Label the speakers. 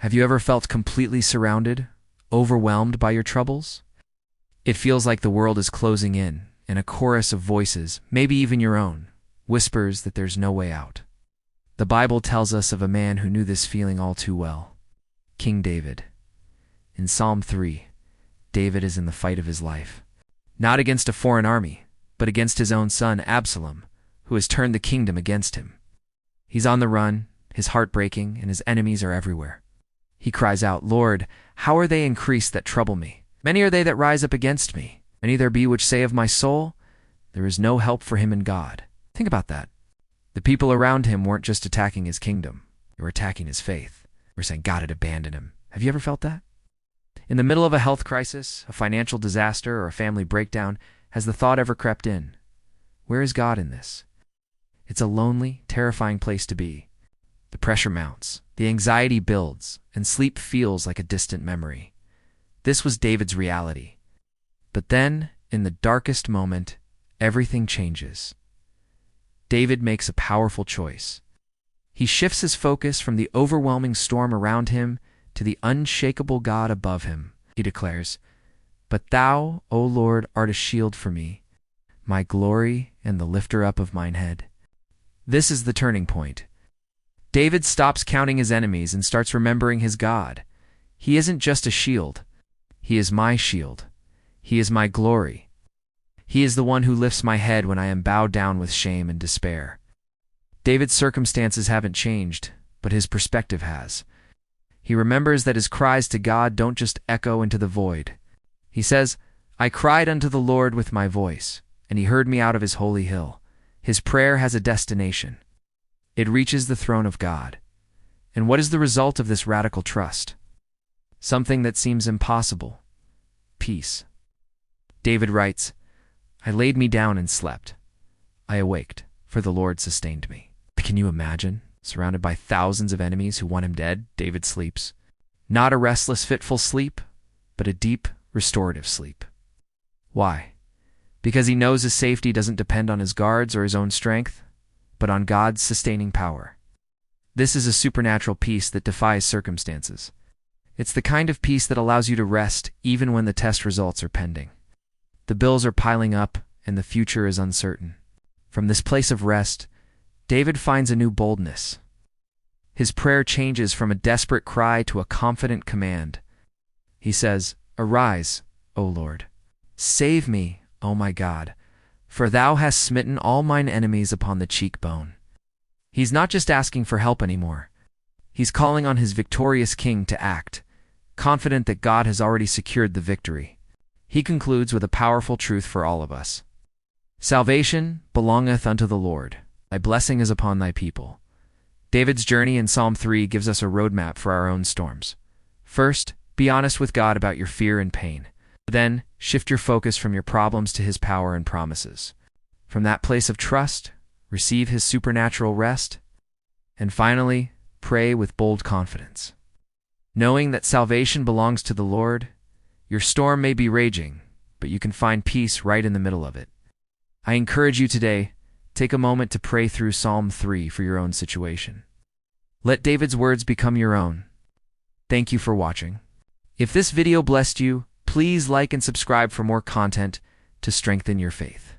Speaker 1: Have you ever felt completely surrounded, overwhelmed by your troubles? It feels like the world is closing in, and a chorus of voices, maybe even your own, whispers that there's no way out. The Bible tells us of a man who knew this feeling all too well, King David. In Psalm 3, David is in the fight of his life, not against a foreign army, but against his own son, Absalom, who has turned the kingdom against him. He's on the run, his heart breaking, and his enemies are everywhere. He cries out, "Lord, how are they increased that trouble me? Many are they that rise up against me. Many there be which say of my soul, there is no help for him in God." Think about that. The people around him weren't just attacking his kingdom. They were attacking his faith. They were saying God had abandoned him. Have you ever felt that? In the middle of a health crisis, a financial disaster, or a family breakdown, has the thought ever crept in? Where is God in this? It's a lonely, terrifying place to be. The pressure mounts, the anxiety builds, and sleep feels like a distant memory. This was David's reality. But then, in the darkest moment, everything changes. David makes a powerful choice. He shifts his focus from the overwhelming storm around him to the unshakable God above him. He declares, "But thou, O Lord, art a shield for me, my glory and the lifter up of mine head." This is the turning point. David stops counting his enemies and starts remembering his God. He isn't just a shield. He is my shield. He is my glory. He is the one who lifts my head when I am bowed down with shame and despair. David's circumstances haven't changed, but his perspective has. He remembers that his cries to God don't just echo into the void. He says, "I cried unto the Lord with my voice, and he heard me out of his holy hill." His prayer has a destination. It reaches the throne of God. And what is the result of this radical trust? Something that seems impossible: peace. David writes, "I laid me down and slept. I awaked, for the Lord sustained me." Can you imagine? Surrounded by thousands of enemies who want him dead, David sleeps. Not a restless, fitful sleep, but a deep, restorative sleep. Why? Because he knows his safety doesn't depend on his guards or his own strength, but on God's sustaining power. This is a supernatural peace that defies circumstances. It's the kind of peace that allows you to rest even when the test results are pending. The bills are piling up and the future is uncertain. From this place of rest, David finds a new boldness. His prayer changes from a desperate cry to a confident command. He says, "Arise, O Lord. Save me, O my God, for thou hast smitten all mine enemies upon the cheekbone." He's not just asking for help anymore. He's calling on his victorious king to act, confident that God has already secured the victory. He concludes with a powerful truth for all of us. "Salvation belongeth unto the Lord. Thy blessing is upon thy people." David's journey in Psalm 3 gives us a roadmap for our own storms. First, be honest with God about your fear and pain. Then, shift your focus from your problems to his power and promises. From that place of trust, receive his supernatural rest. And finally, pray with bold confidence. Knowing that salvation belongs to the Lord, your storm may be raging, but you can find peace right in the middle of it. I encourage you today, take a moment to pray through Psalm 3 for your own situation. Let David's words become your own. Thank you for watching. If this video blessed you, please like and subscribe for more content to strengthen your faith.